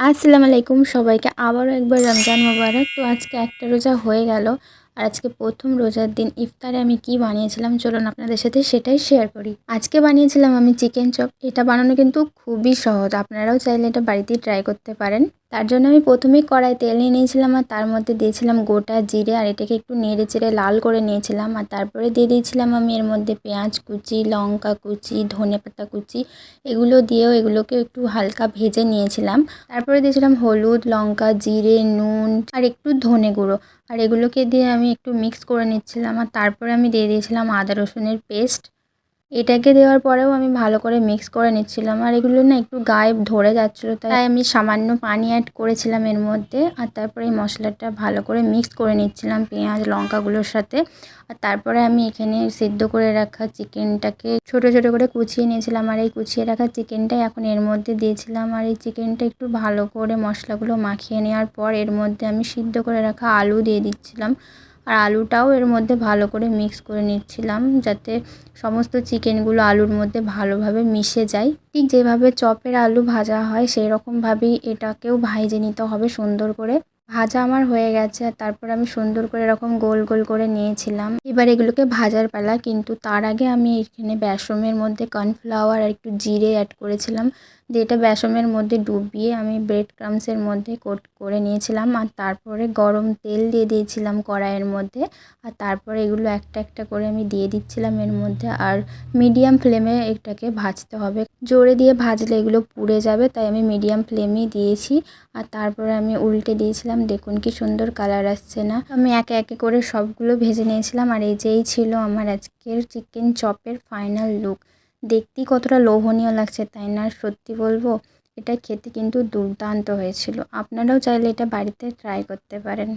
আসসালামু আলাইকুম সবাইকে আবারও একবার রমজান মোবারক। তো আজকে একটা রোজা হয়ে গেল আর আজকে প্রথম রোজার দিন ইফতারে আমি কি বানিয়েছিলাম চলুন আপনাদের সাথে সেটাই শেয়ার করি। আজকে বানিয়েছিলাম আমি চিকেন চপ। এটা বানানো কিন্তু খুবই সহজ, আপনারাও চাইলে এটা বাড়িতেই ট্রাই করতে পারেন। তার জন্য আমি প্রথমেই কড়াই তেল নিয়ে নিয়েছিলাম আর তার মধ্যে দিয়েছিলাম গোটা জিরে আর এটাকে একটু নেড়ে চেড়ে লাল করে নিয়েছিলাম। আর তারপরে দিয়ে দিয়েছিলাম আমি এর মধ্যে পেঁয়াজ কুচি, লঙ্কা কুচি, ধনেপাতা কুচি, এগুলো দিয়েও এগুলোকে একটু হালকা ভেজে নিয়েছিলাম। তারপরে দিয়েছিলাম হলুদ, লঙ্কা, জিরে, নুন আর একটু ধনে গুঁড়ো। আর এগুলোকে দিয়ে আমি একটু মিক্স করে নিচ্ছিলাম। আর তারপরে আমি দিয়ে দিয়েছিলাম আদা রসুনের পেস্ট। এটাকে দেওয়ার পরেও আমি ভালো করে মিক্স করে নিচ্ছিলাম। আর এগুলো না একটু গায়ে ধরে যাচ্ছিলো, তাই আমি সামান্য পানি অ্যাড করেছিলাম এর মধ্যে। আর তারপরে এই মশলাটা ভালো করে মিক্স করে নিচ্ছিলাম পেঁয়াজ লঙ্কাগুলোর সাথে। আর তারপরে আমি এখানে সিদ্ধ করে রাখা চিকেনটাকে ছোট ছোট করে কুচিয়ে নিয়েছিলাম। আর এই কুচিয়ে রাখা চিকেনটাই এখন এর মধ্যে দিয়েছিলাম। আর এই চিকেনটা একটু ভালো করে মশলাগুলো মাখিয়ে নেওয়ার পর এর মধ্যে আমি সিদ্ধ করে রাখা আলু দিয়ে দিচ্ছিলাম। আর আলুটাও এর মধ্যে ভালো করে মিক্স করে নিচ্ছিলাম, যাতে সমস্ত চিকেনগুলো আলুর মধ্যে ভালোভাবে মিশে যায়। ঠিক যেভাবে চপের আলু ভাজা হয় সেই রকমভাবেই এটাকেও ভেজে নিতে হবে সুন্দর করে। ভাজা আমার হয়ে গেছে আর তারপর আমি সুন্দর করে এরকম গোল গোল করে নিয়েছিলাম। এবার এগুলোকে ভাজার পালা, কিন্তু তার আগে আমি এখানে বেসনের মধ্যে কর্নফ্লাওয়ার আর একটু জিরে অ্যাড করেছিলাম। দিয়ে এটা বেসনের মধ্যে ডুবিয়ে আমি ব্রেড ক্রামসের মধ্যে কোট করে নিয়েছিলাম। আর তারপরে গরম তেল দিয়ে দিয়েছিলাম কড়াইয়ের মধ্যে। আর তারপরে এগুলো একটা একটা করে আমি দিয়ে দিচ্ছিলাম এর মধ্যে। আর মিডিয়াম ফ্লেমে এটাকে ভাজতে হবে, জোরে দিয়ে ভাজলে এগুলো পুড়ে যাবে, তাই আমি মিডিয়াম ফ্লেমেই দিয়েছি। আর তারপরে আমি উল্টে দিয়েছিলাম, দেখুন কি সুন্দর কালার আসছে না। আমি একে একে করে সবগুলো ভেজে নিয়েছিলাম। আর এই ছিল আমার আজকের চিকেন চপের ফাইনাল লুক। দেখতেই কতটা লোভনীয় লাগছে তাই না? সত্যি বলবো, এটা খেতে কিন্তু দুর্দান্ত হয়েছিল। আপনারাও চাইলে এটা বাড়িতে ট্রাই করতে পারেন।